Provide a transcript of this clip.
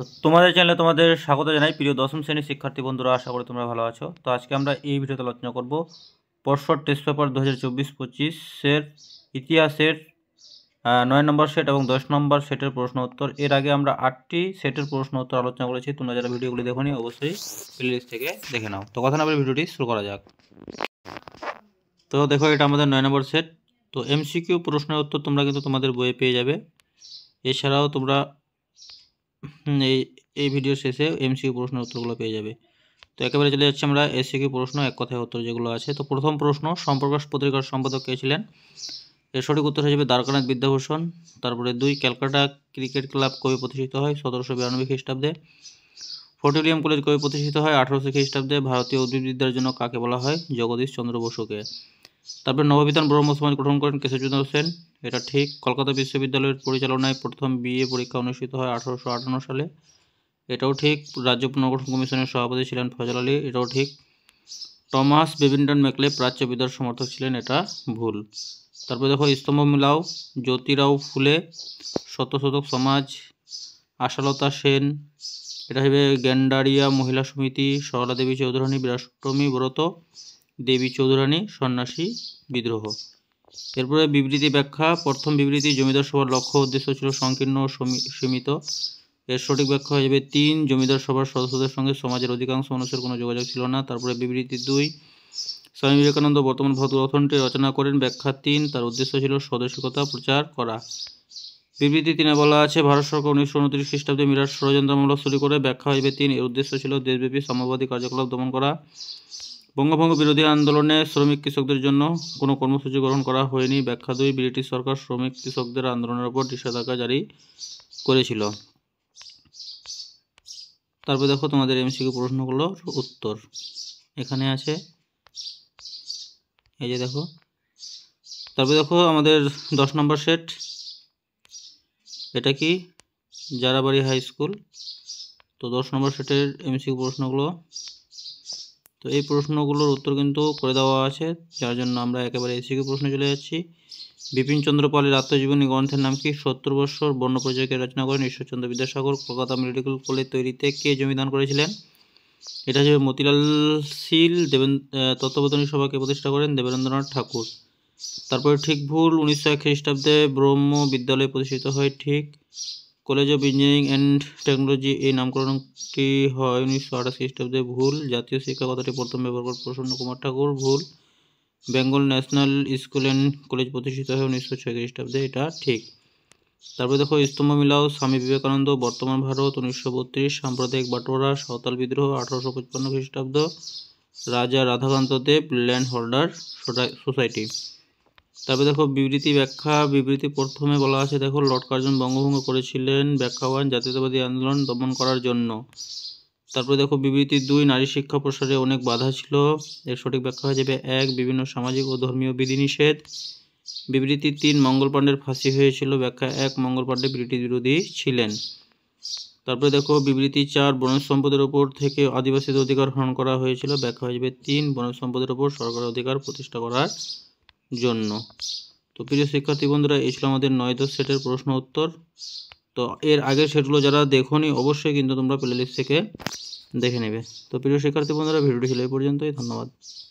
তো তোমাদের চ্যানেলে তোমাদের স্বাগত জানাই প্রিয় দশম শ্রেণীর শিক্ষার্থী বন্ধুরা। আশা করি তোমরা ভালো আছো। তো আজকে আমরা এই ভিডিওতে আলোচনা করব পরশর টেস্ট পেপার 2024-25-এর ইতিহাসের 9 নম্বর সেট এবং 10 নম্বর সেটের প্রশ্ন উত্তর। এর আগে আমরা 8টি সেটের প্রশ্ন উত্তর আলোচনা করেছি। তোমরা যারা ভিডিওগুলি দেখোনি অবশ্যই প্লেলিস্ট থেকে দেখে নাও। তো কথা না বলে ভিডিওটি শুরু করা যাক। তো দেখো, এটা আমাদের 9 নম্বর সেট। তো এমসিকিউ প্রশ্নের উত্তর তোমরা কিন্তু তোমাদের বইয়ে পেয়ে যাবে। এছাড়াও তোমরা এই ভিডিও শেষে এমসিকিউ প্রশ্নের উত্তরগুলো পেয়ে যাবে। তো একেবারে চলে যাচ্ছি আমরা এসসিকিউ প্রশ্ন, এক কথায় উত্তর যেগুলো আছে। তো প্রথম প্রশ্ন, সম্প্রকাশ পত্রিকার সম্পাদক কে ছিলেন? এর সঠিক উত্তর হয়ে যাবে দ্বারকানাথ বিদ্যাভূষণ। তারপরে 2, ক্যালকাটা ক্রিকেট ক্লাব কবে প্রতিষ্ঠিত হয়? 1792 খ্রিস্টাব্দে। ফোর্ট উইলিয়াম কলেজ কবে প্রতিষ্ঠিত হয়? 1800 খ্রিস্টাব্দে। ভারতীয় উদ্ভিদবিদ্যার জন্য কাকে বলা হয়? জগদীশ চন্দ্র বসুকে। তারপরে নববিধান ব্রহ্ম সমাজ গঠন করেন কেশবচন্দ্র সেন, এটা ঠিক। কলকাতা বিশ্ববিদ্যালয়ের পরিচালনায় প্রথম বিএ পরীক্ষা অনুষ্ঠিত হয় 1858 সালে, এটাও ঠিক। রাজ্য পুনর্গঠন কমিশনের সভাপতি ছিলেন ফজল আলী, এটাও ঠিক। টমাস বেবিংটন ম্যাকলে প্রাচ্য বিদ্যার সমর্থক ছিলেন, এটা ভুল। তারপরে দেখো, স্তম্ভ মিলাও, জ্যোতিরাও ফুলে, সত্যশোধক সমাজ, আশালতা সেন, এটা হবে গ্যান্ডারিয়া মহিলা সমিতি, সরলা দেবী চৌধুরানী বীরাষ্টমী ব্রত, দেবী চৌধুরানী সন্ন্যাসী বিদ্রোহ। এরপরে বিবৃতি ব্যাখ্যা। প্রথম বিবৃতি, জমিদার সভার লক্ষ্য উদ্দেশ্য ছিল সংকীর্ণ ও সীমিত। এর সঠিক ব্যাখ্যা হয়ে যাবে 3, জমিদার সভার সদস্যদের সঙ্গে সমাজের অধিকাংশ মানুষের কোনো যোগাযোগ ছিল না। তারপরে বিবৃতি 2, স্বামী বিবেকানন্দ বর্তমান ভারত গঠনটি রচনা করেন। ব্যাখ্যা 3, তার উদ্দেশ্য ছিল স্বদেশিকতা প্রচার করা। বিবৃতি 3-এ বলা আছে, ভারত সরকার 1929 খ্রিস্টাব্দে মিরাট ষড়যন্ত্র মামলা শুরু করে। ব্যাখ্যা হয়ে যাবে 3, এর উদ্দেশ্য ছিল দেশব্যাপী সাম্যবাদী কার্যকলাপ দমন করা। বঙ্গভঙ্গ বিরোধী আন্দোলনে শ্রমিক কৃষকদের জন্য কোনো কর্মসূচি গ্রহণ করা হয়নি। ব্যাখ্যা 2, ব্রিটিশ সরকার শ্রমিক কৃষকদের আন্দোলনের উপর নিষেধাজ্ঞা জারি করেছিল। তারপরে দেখো, তোমাদের এমসিকিউ প্রশ্নগুলোর উত্তর এখানে আছে, এই যে দেখো। তারপরে দেখো আমাদের 10 নম্বর সেট, এটা কি? জারাবাড়ি হাই স্কুল। তো 10 নম্বর সেটের এমসিকিউ প্রশ্নগুলো, তো এই প্রশ্নগুলোর উত্তর কিন্তু করে দেওয়া আছে, যার জন্য আমরা একেবারে এমসিকিউ প্রশ্নে চলে যাচ্ছি। বিপিন চন্দ্র পালের আত্মজীবনী গ্রন্থের নাম কি? 70 বৎসর। বর্ণপরিচয়কে রচনা করেন ঈশ্বরচন্দ্র বিদ্যাসাগর। কলকাতা মেডিকেল কলেজ তৈরিতে কে জমিদান করেছিলেন? এটা হচ্ছে মতিলাল শীল। তত্ত্বাবধানী সভাকে প্রতিষ্ঠা করেন দেবেন্দ্রনাথ ঠাকুর। তারপরে ঠিক ভুল, 1901 খ্রিস্টাব্দে ব্রহ্ম বিদ্যালয় প্রতিষ্ঠিত হয়, ঠিক। College of engineering and technology এই নামকরণটি হয় 1928 খ্রিস্টাব্দে, ভুল। জাতীয় শিক্ষা কথাটি প্রথম ব্যবহার করেন প্রসন্ন কুমার ঠাকুর, ভুল। Bengal national school and college প্রতিষ্ঠিত হয় 1906 খ্রিস্টাব্দে, এটা ঠিক। তারপরে দেখো, স্তম্ভ মিলাও, স্বামী বিবেকানন্দ বর্তমান ভারত 1932, সাম্প্রদায়িক বাটোয়ারা, সাঁওতাল বিদ্রোহ 1855 খ্রিস্টাব্দ, রাজা রাধাকান্ত দেব ল্যান্ড হোল্ডার সোসাইটি। তারপরে দেখো বিবৃতি ব্যাখ্যা। বিবৃতি প্রথমে বলা আছে, দেখো, লর্ড কার্জন বঙ্গভঙ্গ করেছিলেন। ব্যাখ্যা 1, জাতীয়তাবাদী আন্দোলন দমন করার জন্য। তারপরে দেখো বিবৃতি 2, নারী শিক্ষা প্রসারে অনেক বাধা ছিল। এর সঠিক ব্যাখ্যা হয়ে যাবে 1, বিভিন্ন সামাজিক ও ধর্মীয় বিধিনিষেধ। বিবৃতি 3, মঙ্গল পাণ্ডের ফাঁসি হয়েছিল। ব্যাখ্যা 1, মঙ্গল পাণ্ডে ব্রিটিশ বিরোধী ছিলেন। তারপরে দেখো বিবৃতি 4, বনজ সম্পদের উপর থেকে আদিবাসীদের অধিকার হরণ করা হয়েছিল। ব্যাখ্যা হয়ে যাবে 3, বনজ সম্পদের উপর সরকারের অধিকার প্রতিষ্ঠা করার জন্য। তো প্রিয় শিক্ষার্থী বন্ধুরা, এই ছিল আমাদের 9-10 সেটের প্রশ্ন উত্তর। তো এর আগের সেটগুলো যারা দেখোনি অবশ্যই কিন্তু তোমরা প্লেলিস্ট থেকে দেখে নেবে। তো প্রিয় শিক্ষার্থী বন্ধুরা, ভিডিওটি ছিল এই পর্যন্তই। ধন্যবাদ।